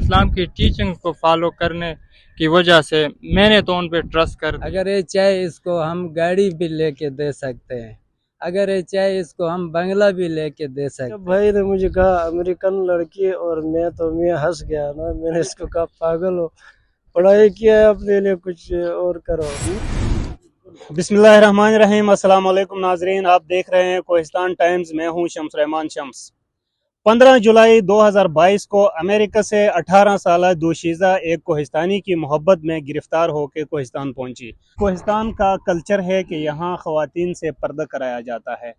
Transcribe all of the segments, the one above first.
اسلام کی ٹیچنگ کو فالو کرنے کی وجہ سے میں نے تو ان پہ ٹرسٹ کر دیا۔ اگر یہ چاہے اس کو ہم گاڑی بھی لے کے دے سکتے ہیں، اگر یہ چاہے اس کو ہم بنگلہ بھی لے کے دے سکتے ہیں۔ بھائی نے مجھے کہا امریکن لڑکی، اور میں ہنس گیا نا، میں نے اس کو کہا پاگل ہو، پڑھائی کیا ہے اپنے لیے، کچھ اور کرو۔ بسم اللہ الرحمن الرحیم۔ السلام علیکم ناظرین، آپ دیکھ رہے ہیں کوہستان ٹائمز، میں ہوں شمس رحمان شمس۔ 15 جولائی 2022 کو امریکہ سے 18 سالہ دوشیزہ ایک کوہستانی کی محبت میں گرفتار ہو کے کوہستان پہنچی۔ کوہستان کا کلچر ہے کہ یہاں خواتین سے پردہ کرایا جاتا ہے۔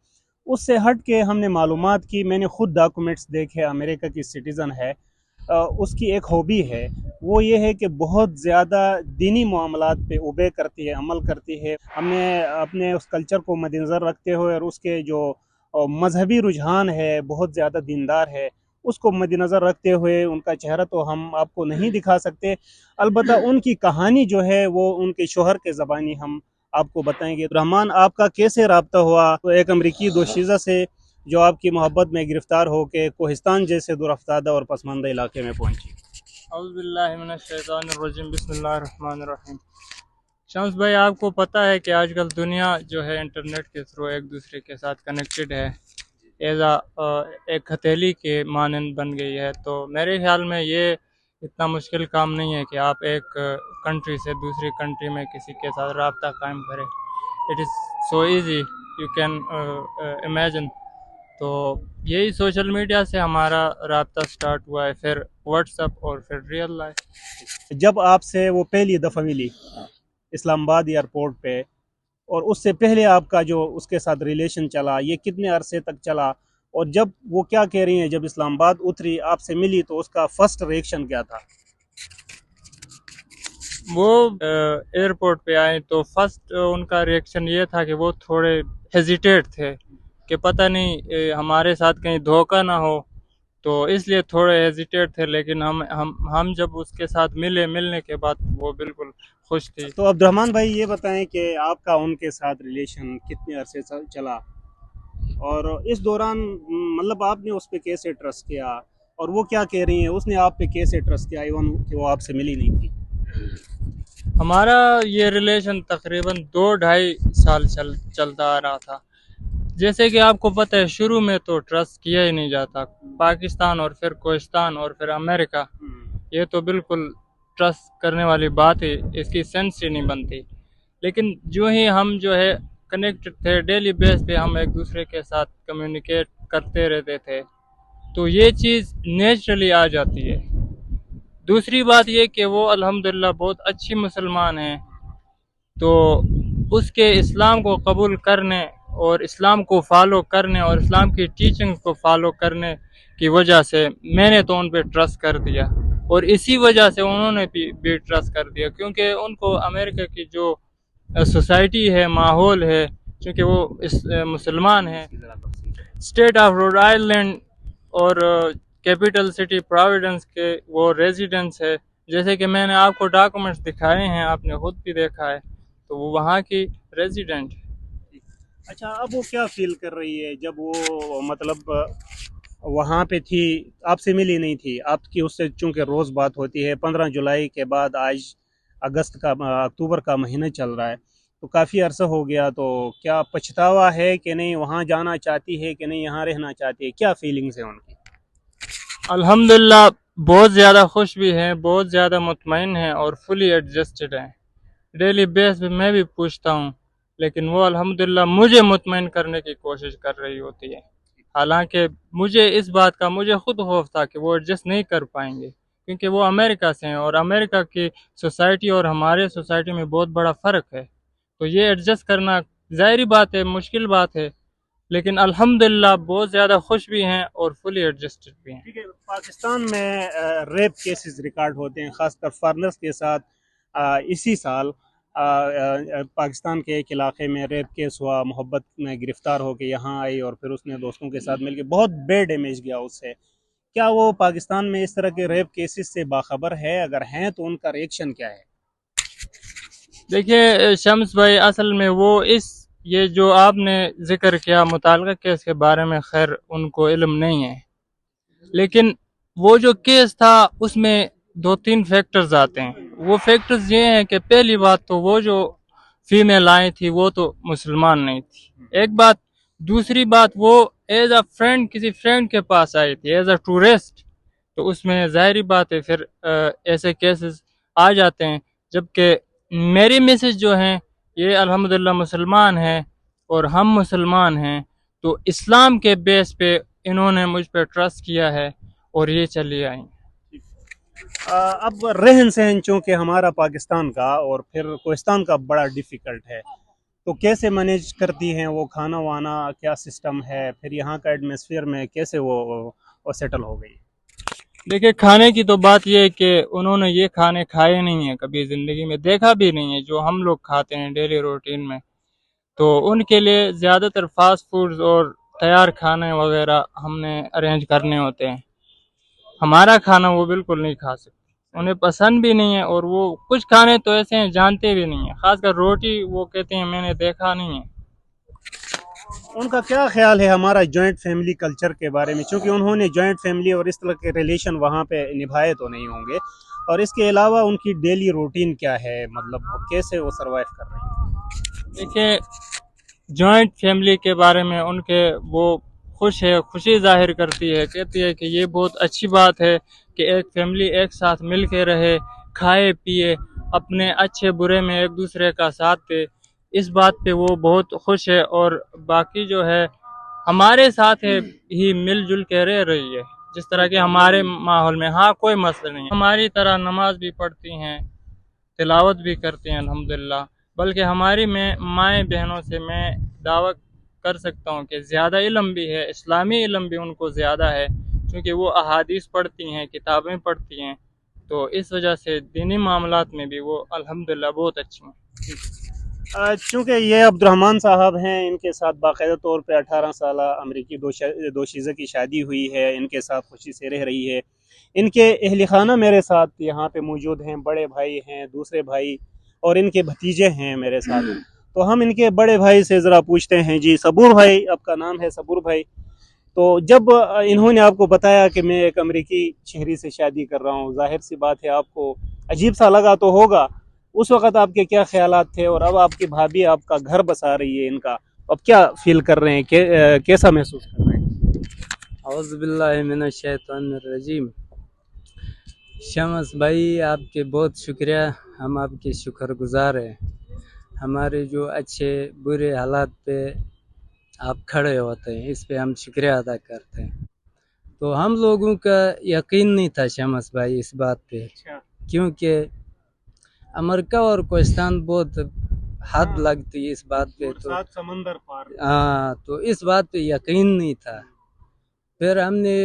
اس سے ہٹ کے ہم نے معلومات کی، میں نے خود ڈاکومنٹس دیکھے، امریکہ کی سٹیزن ہے۔ اس کی ایک ہابی ہے، وہ یہ ہے کہ بہت زیادہ دینی معاملات پہ اوبے کرتی ہے، عمل کرتی ہے۔ ہم نے اپنے اس کلچر کو مد نظر رکھتے ہوئے اور اس کے جو مذہبی رجحان ہے، بہت زیادہ دیندار ہے، اس کو مد نظر رکھتے ہوئے ان کا چہرہ تو ہم آپ کو نہیں دکھا سکتے، البتہ ان کی کہانی جو ہے وہ ان کے شوہر کے زبانی ہم آپ کو بتائیں گے۔ رحمان، آپ کا کیسے رابطہ ہوا تو ایک امریکی دوشیزہ سے جو آپ کی محبت میں گرفتار ہو کے کوہستان جیسے دور افتادہ اور پسماندہ علاقے میں پہنچی؟ اعوذ باللہ من الشیطان الرجیم، بسم اللہ الرحمن الرحیم۔ شمس بھائی، آپ کو پتہ ہے کہ آج کل دنیا جو ہے انٹرنیٹ کے تھرو ایک دوسرے کے ساتھ کنیکٹڈ ہے، ایک ہتھیلی کے مانند بن گئی ہے۔ تو میرے خیال میں یہ اتنا مشکل کام نہیں ہے کہ آپ ایک کنٹری سے دوسری کنٹری میں کسی کے ساتھ رابطہ قائم کریں۔ It is so easy, you can imagine. تو یہی سوشل میڈیا سے ہمارا رابطہ سٹارٹ ہوا ہے، پھر واٹس ایپ اور پھر ریئل لائف۔ جب آپ سے وہ پہلی دفعہ ملی اسلام آباد ایئرپورٹ پہ، اور اس سے پہلے آپ کا جو اس کے ساتھ ریلیشن چلا، یہ کتنے عرصے تک چلا؟ اور جب وہ کیا کہہ رہی ہیں، جب اسلام آباد اتری آپ سے ملی تو اس کا فرسٹ ریئیکشن کیا تھا؟ وہ ایئرپورٹ پہ آئے تو فرسٹ ان کا ریئیکشن یہ تھا کہ وہ تھوڑے ہیزیٹیٹ تھے کہ پتہ نہیں ہمارے ساتھ کہیں دھوکہ نہ ہو، تو اس لیے تھوڑے ہیزیٹیٹ تھے۔ لیکن ہم جب اس کے ساتھ ملنے کے بعد وہ بالکل خوش تھی۔ تو عبد الرحمن بھائی، یہ بتائیں کہ آپ کا ان کے ساتھ ریلیشن کتنے عرصے چلا، اور اس دوران مطلب آپ نے اس پہ کیسے ٹرسٹ کیا، اور وہ کیا کہہ رہی ہیں، اس نے آپ پہ کیسے ٹرسٹ کیا ایون کہ وہ آپ سے ملی نہیں تھی؟ ہمارا یہ ریلیشن تقریباً 2-2.5 سال چلتا آ رہا تھا۔ جیسے کہ آپ کو پتہ ہے، شروع میں تو ٹرسٹ کیا ہی نہیں جاتا۔ پاکستان اور پھر کوہستان اور پھر امریکہ، یہ تو بالکل ٹرسٹ کرنے والی بات ہے، اس کی سینس ہی نہیں بنتی۔ لیکن جو ہی ہم جو ہے کنیکٹ تھے، ڈیلی بیس پہ ہم ایک دوسرے کے ساتھ کمیونیکیٹ کرتے رہتے تھے، تو یہ چیز نیچرلی آ جاتی ہے۔ دوسری بات یہ کہ وہ الحمدللہ بہت اچھی مسلمان ہیں، تو اس کے اسلام کو قبول کرنے اور اسلام کو فالو کرنے اور اسلام کی ٹیچنگ کو فالو کرنے کی وجہ سے میں نے تو ان پہ ٹرسٹ کر دیا، اور اسی وجہ سے انہوں نے بھی ٹرسٹ کر دیا، کیونکہ ان کو امریکہ کی جو سوسائٹی ہے، ماحول ہے، چونکہ وہ مسلمان ہیں۔ اسٹیٹ آف روڈ آئلینڈ اور کیپٹل سٹی پروویڈنس کے وہ ریزیڈنس ہے، جیسے کہ میں نے آپ کو ڈاکومنٹس دکھائے ہیں، آپ نے خود بھی دیکھا ہے، تو وہ وہاں کی ریزیڈنٹ۔ اچھا، اب وہ کیا فیل کر رہی ہے جب وہ مطلب وہاں پہ تھی، آپ سے ملی نہیں تھی؟ آپ کی اس سے چونکہ روز بات ہوتی ہے، 15 جولائی کے بعد آج اکتوبر کا مہینہ چل رہا ہے، تو کافی عرصہ ہو گیا، تو کیا پچھتاوا ہے کہ نہیں، وہاں جانا چاہتی ہے کہ نہیں، یہاں رہنا چاہتی ہے، کیا فیلنگز ہیں ان کی؟ الحمدللہ بہت زیادہ خوش بھی ہیں، بہت زیادہ مطمئن ہیں اور فلی ایڈجسٹڈ ہیں۔ ڈیلی بیس پہ میں بھی پوچھتا ہوں، لیکن وہ الحمدللہ مجھے مطمئن کرنے کی کوشش کر رہی ہوتی ہے، حالانکہ مجھے اس بات کا خود خوف تھا کہ وہ ایڈجسٹ نہیں کر پائیں گے، کیونکہ وہ امریکہ سے ہیں اور امریکہ کی سوسائٹی اور ہمارے سوسائٹی میں بہت بڑا فرق ہے، تو یہ ایڈجسٹ کرنا ظاہری بات ہے، مشکل بات ہے، لیکن الحمدللہ بہت زیادہ خوش بھی ہیں اور فلی ایڈجسٹڈ بھی ہیں۔ ٹھیک ہے، پاکستان میں ریپ کیسز ریکارڈ ہوتے ہیں، خاص کر فارنرز کے ساتھ۔ اسی سال پاکستان کے ایک علاقے میں ریپ کیس ہوا، محبت میں گرفتار ہو کے یہاں آئی اور پھر اس نے دوستوں کے ساتھ مل کے بہت بیڈ امیج گیا اس سے۔ کیا وہ پاکستان میں اس طرح کے ریپ کیسز سے باخبر ہے؟ اگر ہیں تو ان کا ریئیکشن کیا ہے؟ دیکھیے شمس بھائی، اصل میں یہ جو آپ نے ذکر کیا متعلقہ کیس کے بارے میں، خیر ان کو علم نہیں ہے، لیکن وہ جو کیس تھا اس میں दो तीन फैक्टर्स आते हैं। वो फैक्टर्स ये हैं कि पहली बात तो वो जो फीमेल आई थी वो तो मुसलमान नहीं थी, एक बात। दूसरी बात वो एज अ फ्रेंड किसी फ्रेंड के पास आई थी एज अ टूरिस्ट, तो उसमें ज़ाहिरी बात है फिर ऐसे केसेस आ जाते हैं। जबकि मेरी मिसेज जो हैं ये अल्हम्दुलिल्लाह मुसलमान हैं और हम मुसलमान हैं, तो इस्लाम के बेस पे इन्होंने मुझ पर ट्रस्ट किया है और ये चली आई। अब रहन सहन चूँकि हमारा पाकिस्तान का और फिर कोहिस्तान का बड़ा डिफ़िकल्ट है, तो कैसे मैनेज करती हैं वो? खाना वाना क्या सिस्टम है? फिर यहाँ का एटमॉस्फेयर में कैसे वो सेटल हो गई? देखिए, खाने की तो बात ये है कि उन्होंने ये खाने खाए नहीं हैं, कभी ज़िंदगी में देखा भी नहीं है जो हम लोग खाते हैं डेली रूटीन में। तो उनके लिए ज़्यादातर फास्ट फूड्स और तैयार खाने वगैरह हमने अरेंज करने होते हैं। हमारा खाना वो बिल्कुल नहीं खा सकते, उन्हें पसंद भी नहीं है, और वो कुछ खाने तो ऐसे हैं जानते भी नहीं है, खासकर रोटी वो कहते हैं मैंने देखा नहीं है। उनका क्या ख्याल है हमारा जॉइंट फैमिली कल्चर के बारे में? क्योंकि उन्होंने जॉइंट फैमिली और इस तरह के रिलेशन वहाँ पे निभाए तो नहीं होंगे, और इसके अलावा उनकी डेली रूटीन क्या है, मतलब कैसे वो सरवाइव कर रहे हैं? देखिए, जॉइंट फैमिली के बारे में उनके वो खुश है, खुशी जाहिर करती है, कहती है कि ये बहुत अच्छी बात है कि एक फैमिली एक साथ मिल के रहे, खाए पिए, अपने अच्छे बुरे में एक दूसरे का साथ दे। इस बात पे वो बहुत खुश है, और बाकी जो है हमारे साथ है ही मिलजुल के रह रही है जिस तरह के हमारे माहौल में। हाँ, कोई मसला नहीं है, हमारी तरह नमाज भी पढ़ती हैं, तिलावत भी करती हैं अल्हम्दुलिल्लाह। बल्कि हमारी माएँ बहनों से मैं दावा कर सकता हूँ कि ज़्यादा इल्म भी है, इस्लामी इल्म भी उनको ज़्यादा है, क्योंकि वो अहादीस पढ़ती हैं, किताबें पढ़ती हैं, तो इस वजह से दीनी मामलात में भी वो अल्हम्दुलिल्लाह बहुत अच्छी हैं। चूँकि ये अब्दुर्रहमान साहब हैं, इनके साथ बाकायदा तौर पे 18 साल अमरीकी दोशीज़ा की शादी हुई है, इनके साथ खुशी से रह रही है। इनके अहल खाना मेरे साथ यहाँ पे मौजूद हैं, बड़े भाई हैं, दूसरे भाई और इनके भतीजे हैं मेरे साथ। तो हम इनके बड़े भाई से ज़रा पूछते हैं। जी सबूर भाई, आपका नाम है सबूर भाई, तो जब इन्होंने आपको बताया कि मैं एक अमेरिकी शहरी से शादी कर रहा हूँ, जाहिर सी बात है आपको अजीब सा लगा तो होगा। उस वक़्त आपके क्या ख्यालात थे? और अब आपकी भाभी आपका घर बसा रही है इनका, अब क्या फील कर रहे हैं, कैसा महसूस कर रहे हैं? औज़ुबिल्लाहि मिनश्शैतानिर्रजीम। शम्स भाई, आपके बहुत शुक्रिया, हम आपके शुक्रगुजार हैं। हमारे जो अच्छे बुरे हालात पे आप खड़े होते हैं, इस पे हम शुक्रिया अदा करते हैं। तो हम लोगों का यकीन नहीं था शम्स भाई इस बात पे, क्योंकि अमेरिका और कोहिस्तान बहुत हद लगती है इस बात पे। तो सात समंदर पार। हाँ, तो इस बात पे यकीन नहीं था। फिर हमने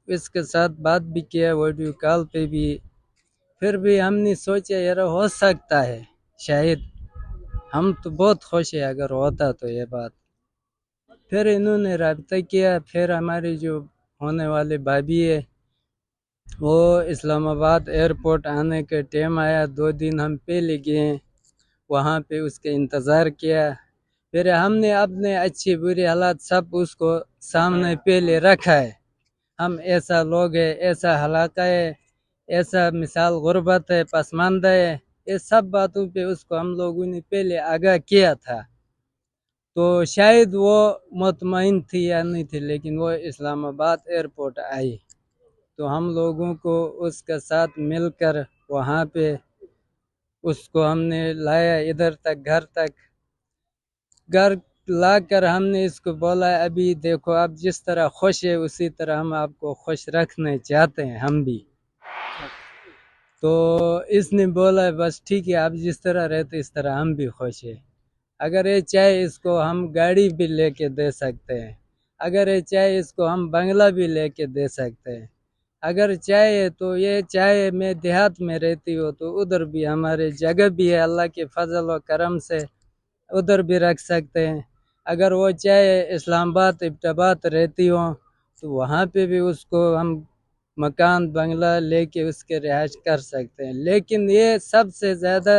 इसके साथ बात भी किया वीडियो कॉल पे भी, फिर भी हमने सोचा यार हो सकता है, शायद। हम तो बहुत खुश है अगर होता तो ये बात। फिर इन्होंने रब्ता किया, फिर हमारी जो होने वाली भाभी है वो इस्लामाबाद एयरपोर्ट आने के टाइम आया, 2 दिन हम पहले गए, वहाँ पे उसके इंतज़ार किया। फिर हमने अपने अच्छे बुरे हालात सब उसको सामने पहले रखा है। हम ऐसा लोग है, ऐसा हलाका है, ऐसा मिसाल गुर्बत है, पसमानदा है, ये सब बातों पे उसको हम लोगों ने पहले आगाह किया था। तो शायद वो मुतमईन थी या नहीं थी, लेकिन वो इस्लामाबाद एयरपोर्ट आई तो हम लोगों को उसके साथ मिलकर वहाँ पे उसको हमने लाया इधर तक, घर तक। घर लाकर हमने इसको बोला अभी देखो आप जिस तरह खुश है उसी तरह हम आपको खुश रखना चाहते हैं हम भी। तो इसने बोला बस ठीक है, आप जिस तरह रहते इस तरह हम भी खुश है। अगर ये चाहे इसको हम गाड़ी भी लेके दे सकते हैं, अगर ये चाहे इसको हम बंगला भी लेके दे सकते हैं, अगर चाहे तो ये चाहे मैं देहात में रहती हूँ तो उधर भी हमारे जगह भी है, अल्लाह के फजल व करम से उधर भी रख सकते हैं। अगर वो चाहे इस्लामाबाद इब्टाबाद रहती हो तो वहाँ पे भी उसको हम मकान बंगला लेके उसके रिहाइश कर सकते हैं। लेकिन ये सबसे ज़्यादा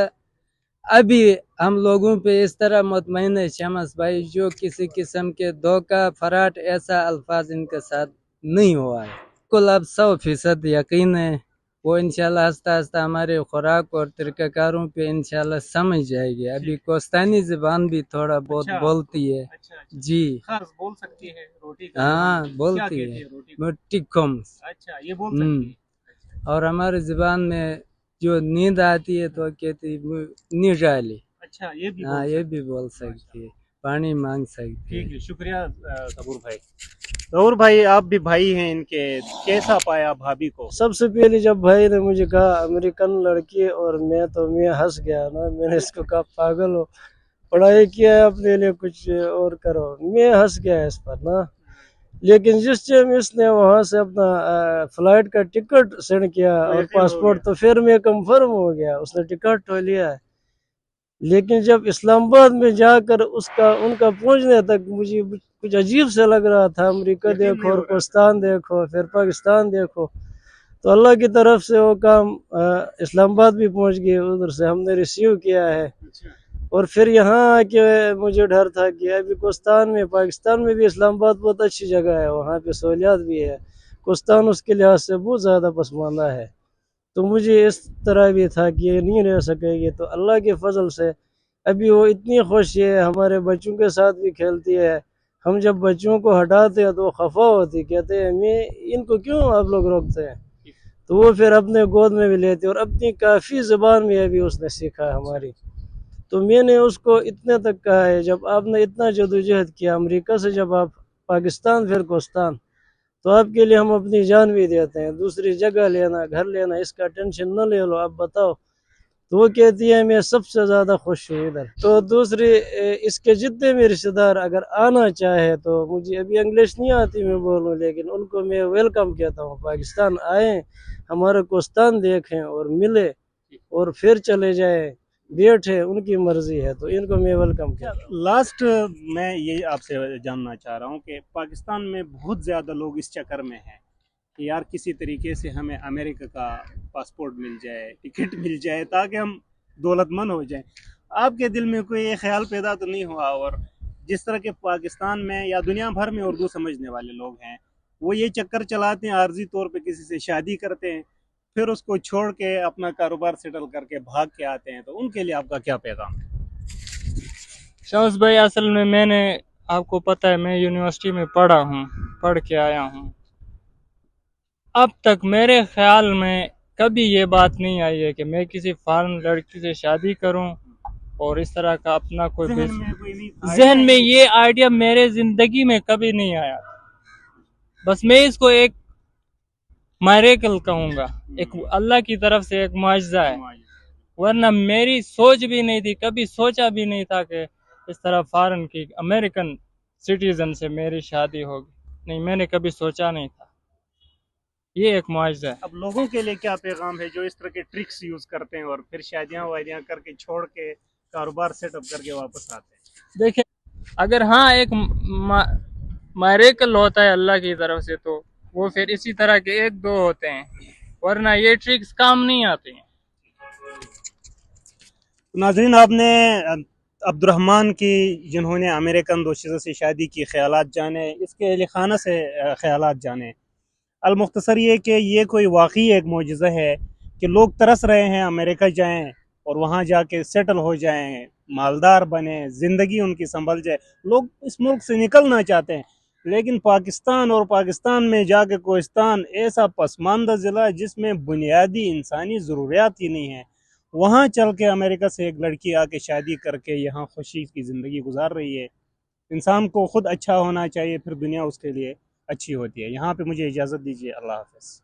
अभी हम लोगों पे इस तरह मुतमईन है शम्स भाई, जो किसी किस्म के धोखा फराट ऐसा अल्फाज इनके साथ नहीं हुआ है। कुल अब 100% यकीन है वो इंशाल्लाह हंसता हंसता हमारे खुराक और तरीक़ाकारों पे इंशाल्लाह समझ जाएगी. अभी कोस्तानी ज़बान भी थोड़ा बहुत अच्छा। बोलती है. अच्छा अच्छा, जी खास बोल सकती है रोटी का हाँ ज़बान? क्या बोलती कहती है. है रोटी को? मिट्टी खम्स. अच्छा, ये बोल सकती है। अच्छा और हमारे ज़बान में जो नींद आती है तो कहती है नीजाली. अच्छा, ये भी हाँ बोल ये सकती भी बोल सकती है. पानी मांग सकती ठीक है. है, शुक्रिया सबूर भाई। सबूर भाई, आप भी भाई हैं इनके, कैसा पाया भाभी को? सबसे पहले जब भाई ने मुझे कहा अमेरिकन लड़की है, और मैं हंस गया ना, मैंने इसको कहा पागल हो, पढ़ाई किया है अपने लिए, कुछ और करो. मैं हंस गया इस पर ना. लेकिन जिस टाइम इसने वहाँ से अपना फ्लाइट का टिकट सेंड किया तो और यकीन हो पासपोर्ट, गया। तो फिर मैं कंफर्म हो गया, उसने टिकट तो लिया है. लेकिन जब इस्लामाबाद में जाकर उसका उनका पहुंचने तक मुझे कुछ अजीब सा लग रहा था. अमेरिका यकीन नहीं देखो हो और रहा था। पाकिस्तान देखो, फिर पाकिस्तान देखो. तो अल्लाह की तरफ से वो काम इस्लामाबाद भी पहुंच गए, उधर से हमने रिसीव किया है. अच्छा, और फिर यहाँ आके मुझे डर था कि अभी पाकिस्तान में भी इस्लामाबाद बहुत अच्छी जगह है, वहाँ पे सहूलियात भी है. कोस्तान उसके लिहाज से बहुत ज़्यादा पसमानदा है. तो मुझे इस तरह भी था कि ये नहीं रह सकेगी. तो अल्लाह के फजल से अभी वो इतनी खुश है, हमारे बच्चों के साथ भी खेलती है. हम जब बच्चों को हटाते हैं तो वो खफा होती, कहते हैं मैं इनको क्यों आप लोग रोकते हैं. तो वो फिर अपने गोद में भी लेते, और अपनी काफ़ी ज़बान में अभी उसने सीखा है हमारी. तो मैंने उसको इतने तक कहा है, जब आपने इतना जदोजहद किया अमेरिका से, जब आप पाकिस्तान फिर कोस्तान, तो आपके लिए हम अपनी जान भी देते हैं. दूसरी जगह लेना, घर लेना, इसका टेंशन न ले लो, आप बताओ. तो वो कहती है मैं सबसे ज़्यादा खुश हूँ इधर. तो दूसरी इसके जितने भी रिश्तेदार अगर आना चाहे, तो मुझे अभी इंग्लिश नहीं आती मैं बोलूँ, लेकिन उनको मैं वेलकम कहता हूँ. पाकिस्तान आए, हमारा कोस्तान देखें और मिले, और फिर चले जाए, बैठे, उनकी मर्जी है. तो इनको मैं वेलकम कहता हूँ. लास्ट मैं ये आपसे जानना चाह रहा हूँ कि पाकिस्तान में बहुत ज़्यादा लोग इस चक्कर में हैं कि यार किसी तरीके से हमें अमेरिका का पासपोर्ट मिल जाए, टिकट मिल जाए, ताकि हम दौलतमंद हो जाएं. आपके दिल में कोई ये ख्याल पैदा तो नहीं हुआ? और जिस तरह के पाकिस्तान में या दुनिया भर में उर्दू समझने वाले लोग हैं, वो ये चक्कर चलाते हैं, आर्जी तौर पे किसी से शादी करते हैं, फिर उसको छोड़ के अपना कारोबार सेटल करके भाग के आते हैं, तो उनके लिए आपका क्या पैगाम है? शम्स भाई, असल में मैंने, आपको पता है, मैं यूनिवर्सिटी में पढ़ के आया हूँ. अब तक मेरे ख्याल में कभी ये बात नहीं आई है कि मैं किसी फॉरेन लड़की से शादी करूं और इस तरह का अपना कोई जहन में कोई नहीं था? जहन में ये आइडिया मेरे जिंदगी में कभी नहीं आया. बस मैं इसको एक मैरेकल कहूँगा, एक अल्लाह की तरफ से एक मुआजिजा है. वरना मेरी सोच भी नहीं थी, कभी सोचा भी नहीं था कि इस तरह फॉरेन की अमेरिकन सिटीजन से मेरी शादी होगी. नहीं, मैंने कभी सोचा नहीं था. ये एक मुआजिजा है. अब लोगों के लिए क्या पैगाम है जो इस तरह के ट्रिक्स यूज करते हैं और फिर शादियां वादियां करके छोड़ के कारोबार सेटअप करके वापस आते हैं? देखिए, अगर हाँ एक मैरेकल होता है अल्लाह की तरफ से, तो वो फिर इसी तरह के एक दो होते हैं, वरना ये ट्रिक्स काम नहीं आते हैं. नाजरीन, आपने अब्दुर्रहमान की, जिन्होंने अमेरिकन दोशीज़ा से शादी की, ख्यालात जाने, इसके लिखाना से ख्यालात जाने. अलमुख्तसर ये कि ये कोई वाकई एक मोजज़ा है कि लोग तरस रहे हैं अमेरिका जाएं और वहाँ जाके सेटल हो जाएं, मालदार बने, ज़िंदगी उनकी संभल जाए. लोग इस मुल्क से निकलना चाहते हैं, लेकिन पाकिस्तान और पाकिस्तान में जाके कोहिस्तान ऐसा पसमानदा ज़िला है जिसमें बुनियादी इंसानी ज़रूरियात ही नहीं है. वहाँ चल के अमेरिका से एक लड़की आके शादी करके यहाँ खुशी की ज़िंदगी गुजार रही है. इंसान को खुद अच्छा होना चाहिए, फिर दुनिया उसके लिए अच्छी होती है. यहाँ पे मुझे इजाज़त दीजिए. अल्लाह हाफ़िज़.